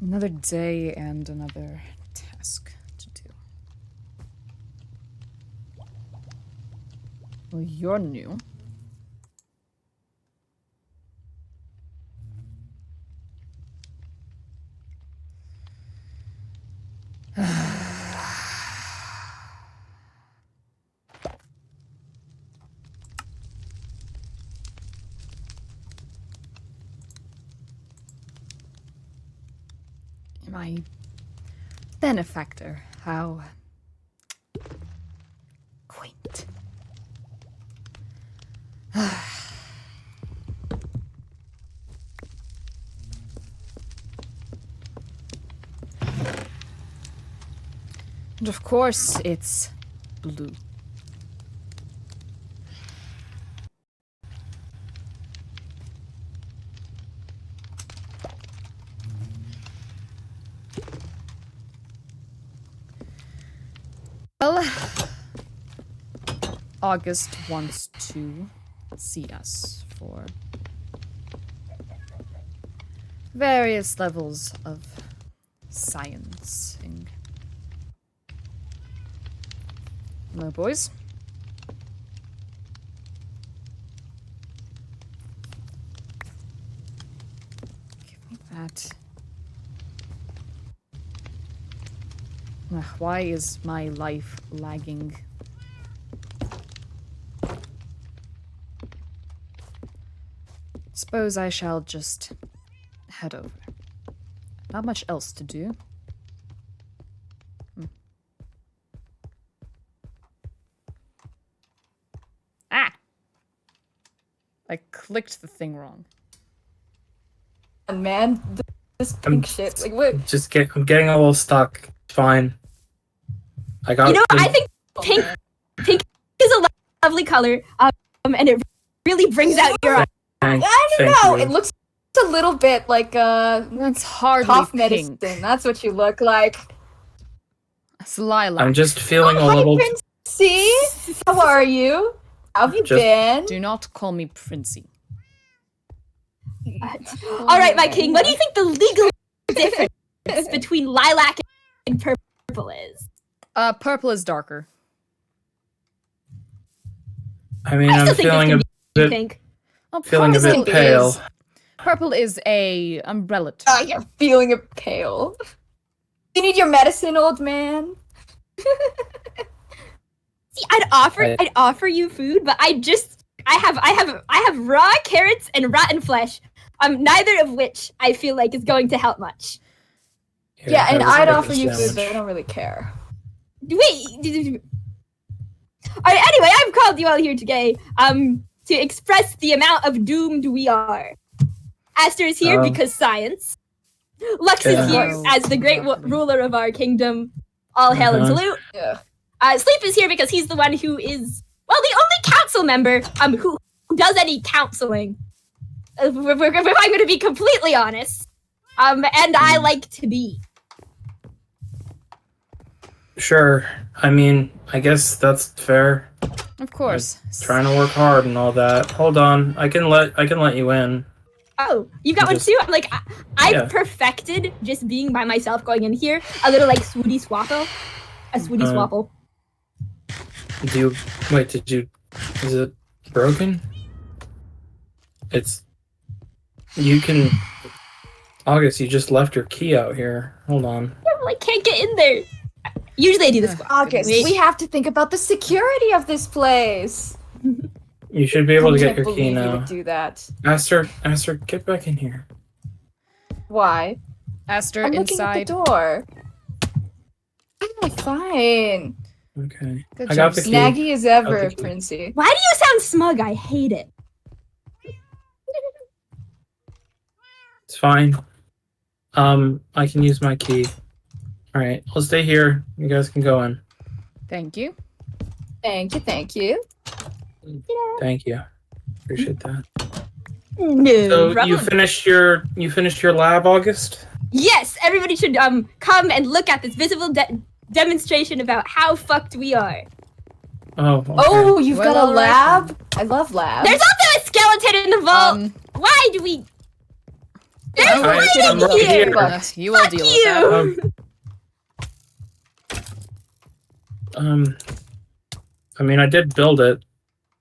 Another day and another task to do. Well, you're new. My benefactor, how quaint. And of course, it's blue. Well, August wants to see us for various levels of sciencing. Hello, boys. Give me that. Ugh, why is my life lagging? Suppose I shall just head over. Not much else to do. Ah! I clicked the thing wrong. Man, this pink shit. Like, what? I'm getting a little stuck. Fine. I got. You know, I think pink is a lovely color, and it really brings out your eyes. I don't know. It looks a little bit like That's hardly cough pink. medicine. That's what you look like. It's lilac. I'm just feeling a Hi, little. Princey. How are you? How have you Just- been? Do not call me Princey. All right, my king. What do you think the legal difference between lilac and purple is? Purple is darker. I mean, I still I'm think feeling this a can be bit, pink. Oh, feeling a purple bit pale. Purple is a umbrella term. Oh, you're feeling a pale. You need your medicine, old man. See, I'd offer you food, but I have raw carrots and rotten flesh. Neither of which I feel like is going to help much. Here, Yeah, and have a I'd breakfast offer you food, but I sandwich. don't really care. Wait. Alright, anyway, I've called you all here today to express the amount of doomed we are. Aster is here because science. Lux is here Yeah. as the great ruler of our kingdom. All hail and salute. Yeah. Sleep is here because he's the one who is, well, the only council member who does any counseling. If I'm going to be completely honest. And I like to be. Sure. I mean, I guess that's fair. Of course. Trying to work hard and all that. Hold on. I can let you in. Oh, you got one Just- too? I'm like, I've Yeah. perfected just being by myself going in here. A little like Swooty Swapple. A Swooty Swapple. Is it broken? You can, August, you just left your key out here. Hold on. I like can't get in there. Usually I do this. August, Wait. we have to think about the security of this place. You should be able to I get can't your key believe you now. would do that. Aster, get back in here. Why? Aster, I'm inside. looking at the door. Oh, fine. Okay. Good I got job, the key. Snaggy as ever, I'll take it. Princey. Why do you sound smug? I hate it. It's fine. I can use my key. Alright, I'll stay here. You guys can go in. Thank you. Thank you, thank you. Thank you. Appreciate that. No So problem. you finished your lab, August? Yes, everybody should come and look at this visible demonstration about how fucked we are. Oh, okay. Oh, you've Well, got a all right lab? I love labs. There's also a skeleton in the vault. Um, Why do we? There's I'm lighting right here. here. You will deal with that. I mean, I did build it,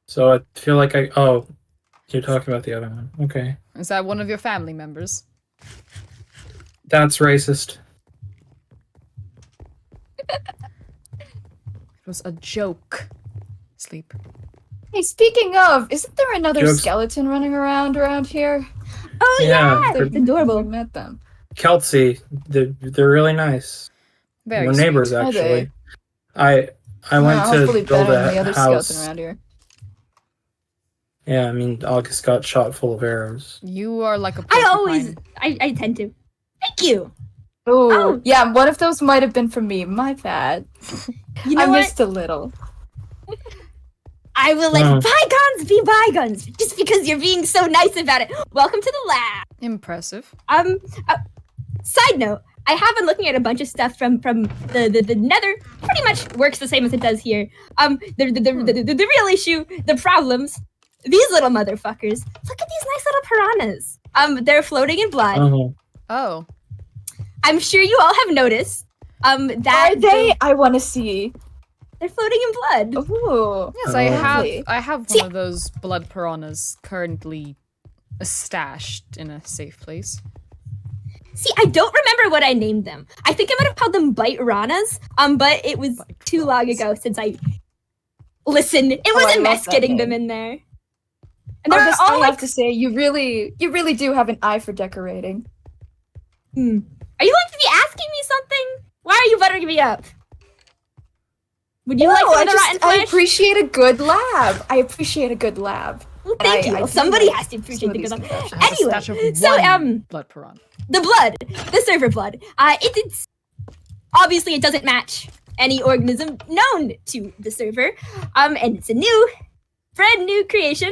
so I feel like oh, you're talking about the other one. Okay. Is that one of your family members? That's racist. It was a joke. Sleep. Hey, speaking of, isn't there another Jokes. skeleton running around here? Oh Yeah, yeah, they're- it's adorable. We met them. Kelsey, they're really nice. Very We're sweet. neighbors, Are actually. they? I went to hopefully build better than the a other house. skeleton around here. Yeah, I mean, August got shot full of arrows. You are like a I porcupine. always, I tend to. Thank you. Ooh, Oh. yeah, one of those might have been from me. My bad. You know I what? missed a little. I will let Oh. bygones be bygones, just because you're being so nice about it. Welcome to the lab. Impressive. Side note, I have been looking at a bunch of stuff from the Nether. Pretty much works the same as it does here. The real issue, the problems. These little motherfuckers. Look at these nice little piranhas. They're floating in blood. Oh, Oh. I'm sure you all have noticed. That Are they? I want to see. they're floating in blood. Ooh. Yes, Oh. I have See- one of those blood piranhas currently stashed in a safe place. See, I don't remember what I named them. I think I might have called them bite ranas. But it was Bite too long ranas. ago since I listened. It was I a love mess that getting name. them in there. And they're August, all I have like, to say, you really do have an eye for decorating. Are you going to be asking me something? Why are you buttering me up? Would you like some of the rotten I flesh? appreciate a good lab. I appreciate a good lab. Well, thank I- you. I Well, do somebody like has to some appreciate of the these good. confessions. I have a Anyway, stash of so, one blood piranha. The blood, the server blood. It's obviously it doesn't match any organism known to the server. And it's a brand new creation.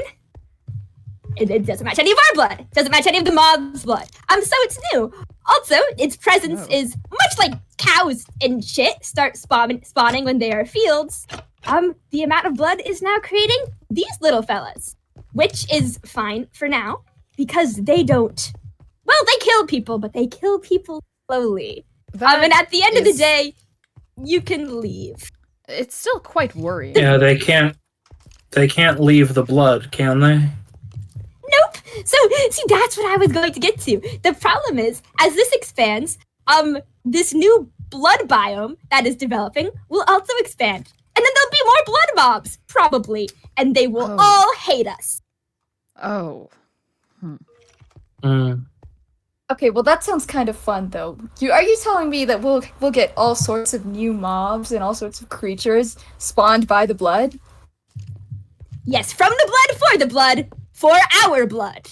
It doesn't match any of our blood. Doesn't match any of the mob's blood. So it's new. Also, its presence Oh. is much like cows and shit start spawning when they are fields. The amount of blood is now creating these little fellas, which is fine for now because they don't. Well, they kill people, but they kill people slowly. That And at the end of the is- day, you can leave. It's still quite worrying. yeah, they can't leave the blood, can they? Nope. So, see, that's what I was going to get to. The problem is, as this expands, this new blood biome that is developing will also expand. And then there'll be more blood mobs, probably. And they will Oh. all hate us. Oh. Mm. Okay, well that sounds kind of fun though. Are you telling me that we'll get all sorts of new mobs and all sorts of creatures spawned by the blood? Yes, from the blood, for the blood, for our blood.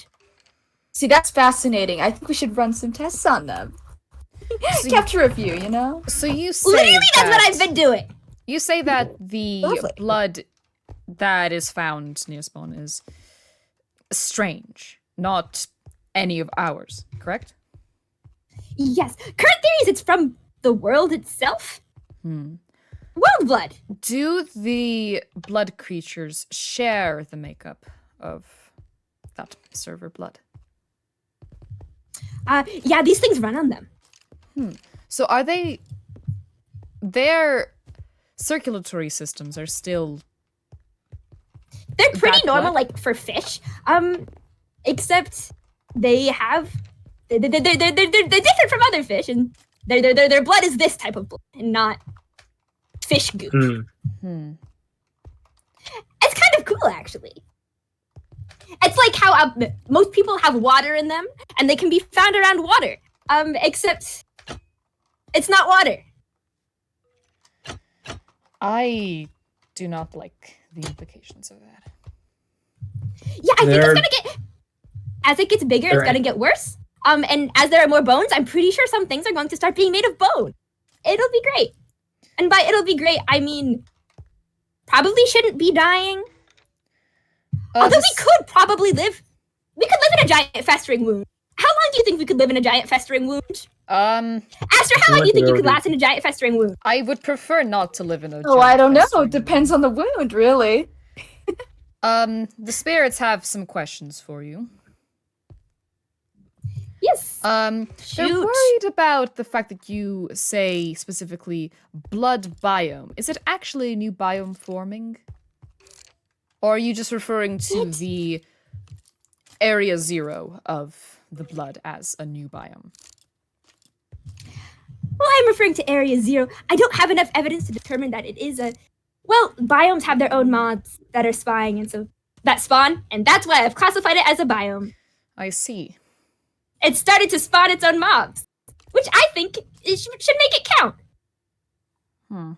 See, that's fascinating. I think we should run some tests on them. So you, Capture a few, you know? so you say Literally, that's what that- I've been doing. You say that the Lovely. blood that is found near spawn is strange, not any of ours, correct? Yes. Current theories, it's from the world itself. Hmm. World blood. Do the blood creatures share the makeup of that server blood? Yeah, these things run on them. So are they... Their circulatory systems are still... They're pretty That normal, blood? like for fish. Except they have they're different from other fish, and their blood is this type of blood and not fish goop. Hmm. Hmm. It's kind of cool, actually. It's like how most people have water in them, and they can be found around water. Except it's not water. I do not like the implications of that. Yeah, I think They're- it's gonna get as it gets bigger, it's They're- gonna get worse. And as there are more bones, I'm pretty sure some things are going to start being made of bone. It'll be great. And by it'll be great, I mean probably shouldn't be dying. Although this- we could probably live. We could live in a giant festering wound. How long do you think we could live in a giant festering wound? Aster, how long do you think you could last in a giant festering wound? I would prefer not to live in a Oh, I giant don't know. festering Depends on the wound, really. The spirits have some questions for you. Yes. They're Shoot. worried about the fact that you say specifically blood biome. Is it actually a new biome forming? Or are you just referring to the area 0 of the blood as a new biome? Well, I'm referring to Area 0. I don't have enough evidence to determine that it is a... Well, biomes have their own mods that are spying, and so that spawn, and that's why I've classified it as a biome. I see. It started to spawn its own mobs, which I think should make it count.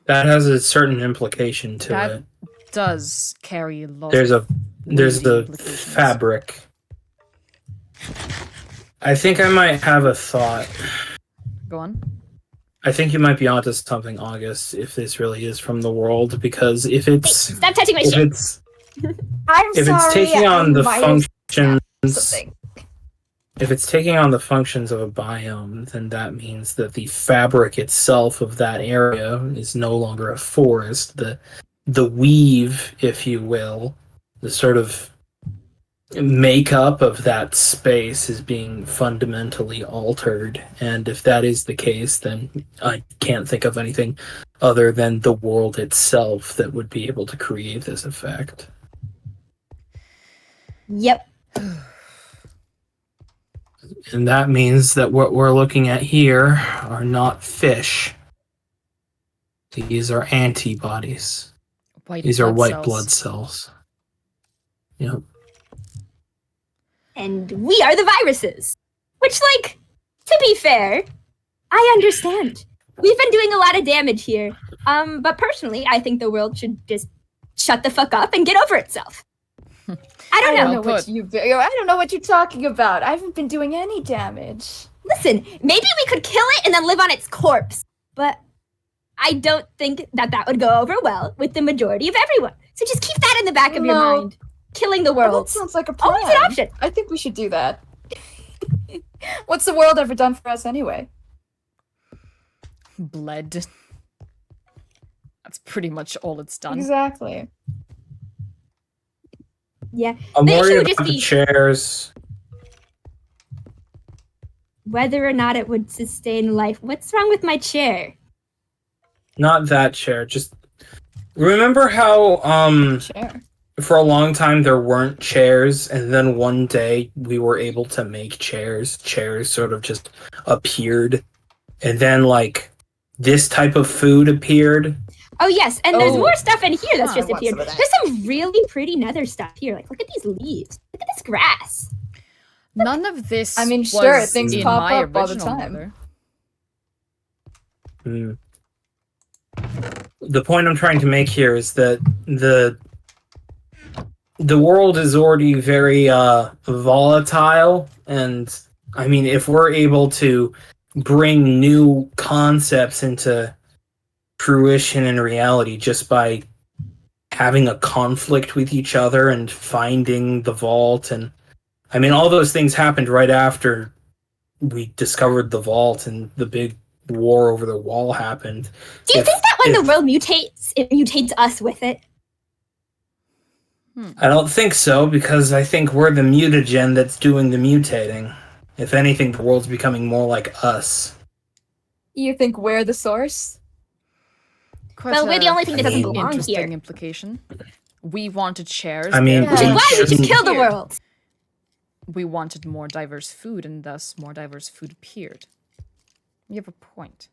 That has a certain implication to That it. does carry a lot. There's of the implications. fabric. I think I might have a thought. Go on. I think you might be onto something, August, if this really is from the world, because if Hey, it's stop touching my if shit. it's I'm if sorry. it's taking I on the might have functions something. if it's taking on the functions of a biome, then that means that the fabric itself of that area is no longer a forest. The weave, if you will, the sort of makeup of that space is being fundamentally altered. And if that is the case, then I can't think of anything other than the world itself that would be able to create this effect. Yep. And that means that what we're looking at here are not fish. These are antibodies. These are white cells. blood cells. Yep. And we are the viruses. Which, like, to be fair, I understand. We've been doing a lot of damage here. But personally, I think the world should just shut the fuck up and get over itself. I don't know. I don't know what you're talking about. I haven't been doing any damage. Listen, maybe we could kill it and then live on its corpse. But I don't think that would go over well with the majority of everyone. So just keep that in the back of your No. mind. Killing the Well, world. that sounds like a plan. Always an option. I think we should do that. What's the world ever done for us anyway? Bled. That's pretty much all it's done. Exactly. Yeah. I'm The issue worried would just about the be- chairs. Whether or not it would sustain life. What's wrong with my chair? Not that chair. Just remember how Sure. for a long time there weren't chairs, and then one day we were able to make chairs. Chairs sort of just appeared, and then like this type of food appeared. Oh yes, and there's Oh. more stuff in here that's Huh, just I want appeared. some of that. There's some really pretty nether stuff here. Like, look at these leaves. Look at this grass. None of this. I mean, sure, was things in pop my up all the original time. nether. The point I'm trying to make here is that the world is already very volatile, and I mean, if we're able to bring new concepts into fruition and reality just by having a conflict with each other and finding the vault, and I mean, all those things happened right after we discovered the vault and the big war over the wall happened. Do you If- think that when if- the world mutates, it mutates us with it? I don't think so, because I think we're the mutagen that's doing the mutating. If anything, the world's becoming more like us. You think we're the source? Quite Well, we're the a only thing that doesn't I mean, belong interesting here. implication. We wanted chairs. I mean, they're Which is Yeah. why we should shouldn't- kill the Here. world. We wanted more diverse food, and thus more diverse food appeared. You have a point.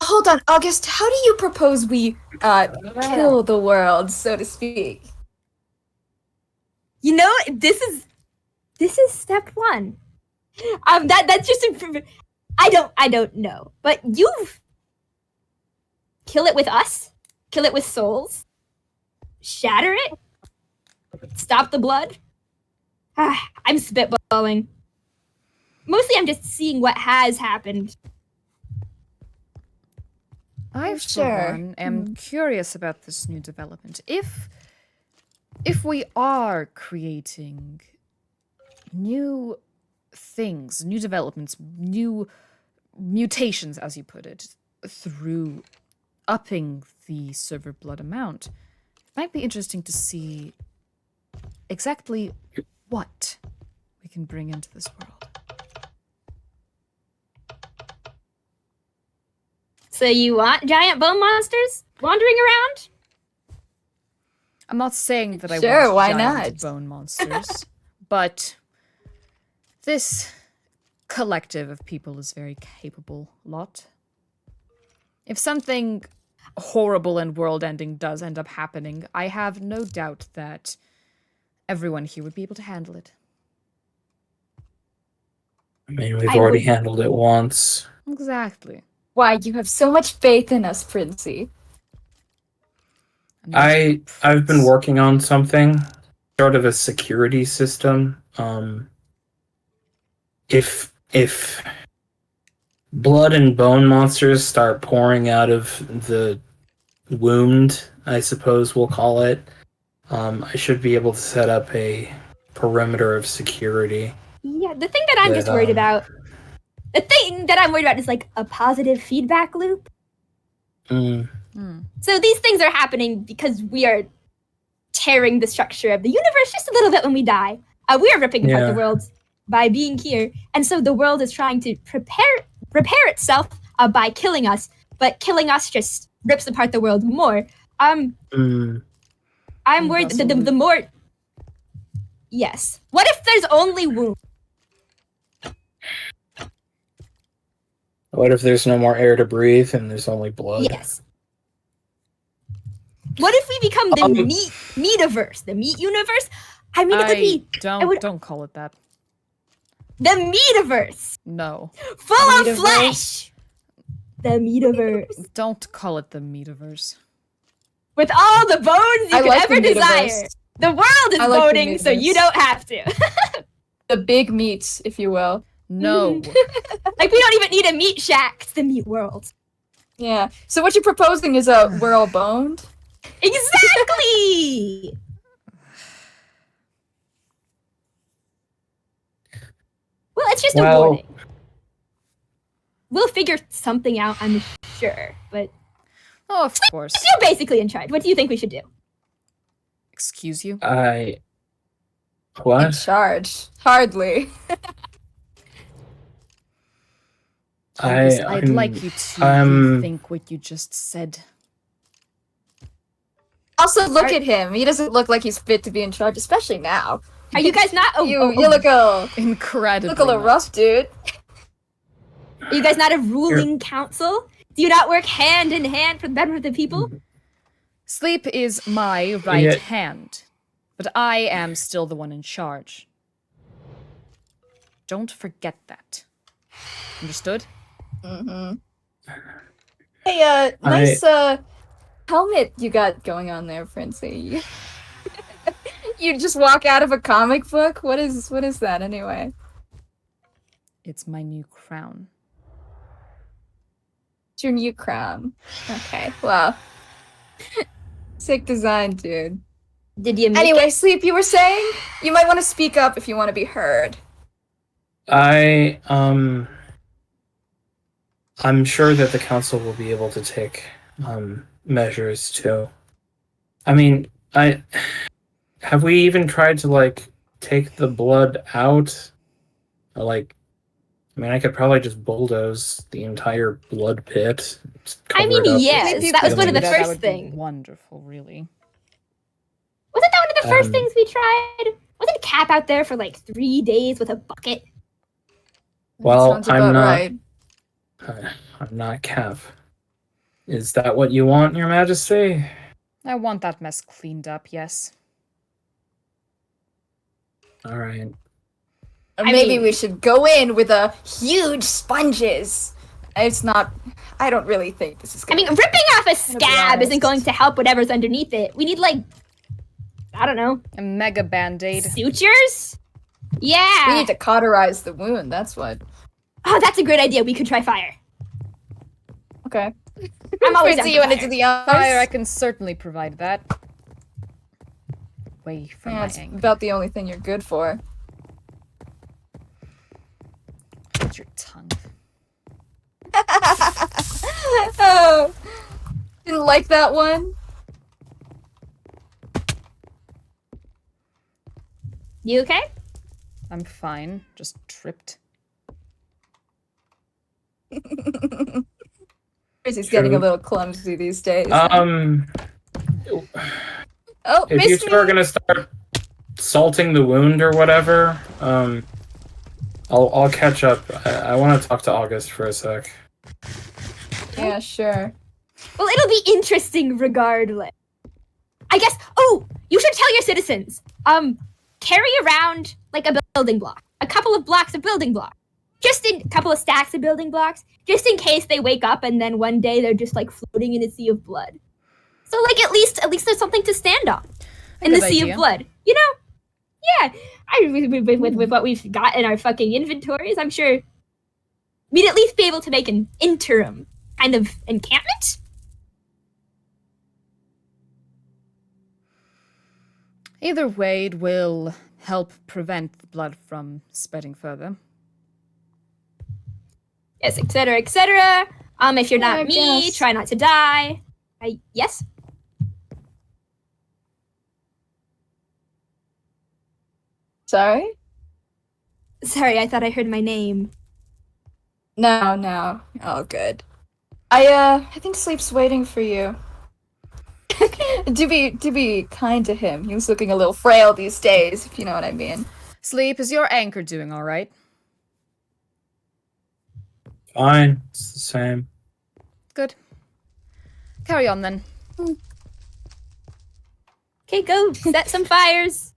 Hold on, August. How do you propose we kill the world, so to speak? You know, this is step one. That's just I don't know, but you've kill it with us, kill it with souls, shatter it, stop the blood. I'm spitballing. Mostly, I'm just seeing what has happened. I, for Sure. one, am curious about this new development. If we are creating new things, new developments, new mutations, as you put it, through upping the server blood amount, it might be interesting to see exactly what we can bring into this world. So you want giant bone monsters wandering around? I'm not saying that I Sure, want why giant not? bone monsters, but this collective of people is very capable lot. If something horrible and world-ending does end up happening, I have no doubt that everyone here would be able to handle it. I mean, we've I already would- handled it once. Exactly. Why, you have so much faith in us, Princey. I'm not I've been prince. working on something, sort of a security system. If blood and bone monsters start pouring out of the wound, I suppose we'll call it, I should be able to set up a perimeter of security. Yeah, the thing that I'm just That, worried about. The thing that I'm worried about is like a positive feedback loop. Mm, Hmm. So these things are happening because we are tearing the structure of the universe just a little bit when we die. We are ripping apart Yeah. the world by being here, and so the world is trying to repair itself by killing us. But killing us just rips apart the world more. I'm mm, worried that the Impossible. more. Yes. What if there's only wounds? what if there's no more air to breathe and there's only blood? Yes. What if we become the Um, meativerse, the meat universe? I mean, it would be would- Don't call it that. the meativerse, No. full of Meativerse? flesh. The meativerse, Don't call it the metaverse. with all the bones you I could like the ever meativerse. desire. The world is I like the voting, so you meativerse. don't have to. The big meats, if you will. No. Like we don't even need a meat shack. It's the meat world. Yeah. So what you're proposing is we're all boned? Exactly. Well, it's just a Well- warning. We'll figure something out, I'm sure. But Oh, of course. you're basically in charge. What do you think we should do? Excuse you? In In charge. Hardly. I'd I'm- like you to I'm- rethink what you just said. Also, look at him. He doesn't look like he's fit to be in charge, especially now. Are you guys not? You look a Incredibly. look a little not. rough, dude. Are you guys not a ruling council? Do you not work hand in hand for the betterment of the people? Sleep is my right Yeah. hand, but I am still the one in charge. Don't forget that. Understood? Mm-hmm. Hey, nice helmet you got going on there, Princey. You just walk out of a comic book? What is that anyway? It's my new crown. It's your new crown. Okay, well. Sick design, dude. Did you make Anyway, it? Sleep, you were saying? You might want to speak up if you want to be heard. I'm sure that the council will be able to take measures too. I mean, have we even tried to like take the blood out? Or, like, I mean, I could probably just bulldoze the entire blood pit. just I cover mean, it up with yes, that was one of the feelings. That first would be things. wonderful, really. Wasn't that one of the first Um, things we tried? Wasn't Cap out there for like 3 days with a bucket? Well, Sounds I'm about not. right. I'm not Cav. Is that what you want, Your Majesty? I want that mess cleaned up, yes. All right. Or I maybe mean- we should go in with a huge sponges. It's not. I don't really think this is. I Gonna mean, ripping off a be scab isn't honest. going to help whatever's underneath it. We need like, I don't know, A mega band-aid. sutures? Yeah. we need to cauterize the wound. That's what. Oh, that's a great idea. We could try fire. Okay. I'm always down Princey, for you want to fire. do the honors? Fire, I can certainly provide that. Way from Yeah, my it's anger. about the only thing you're good for. Hold your tongue. Oh, didn't like that one. You okay? I'm fine. Just tripped. Frizzy's getting a True. little clumsy these days. Oh, if you missed two are me. gonna start salting the wound or whatever, I'll catch up. I want to talk to August for a sec. Yeah, sure. Well, it'll be interesting regardless. I guess. Oh, you should tell your citizens. Carry around like a building block, a couple of blocks of building blocks, a couple of stacks of building blocks, just in case they wake up and then one day they're just like floating in a sea of blood. So like at least there's something to stand on in the good sea idea. of blood. You know? Yeah. With what we've got in our fucking inventories, I'm sure we'd at least be able to make an interim kind of encampment. Either way, it will help prevent the blood from spreading further. Yes, etc., etc. If you're Yeah, I not me, guess. try not to die. Yes. Sorry? Sorry, I thought I heard my name. No. Oh, good. I think Sleep's waiting for you. Do be kind to him. He was looking a little frail these days, if you know what I mean. Sleep, is your anchor doing all right? Fine, it's the same. Good. Carry on then. Okay, go set some fires.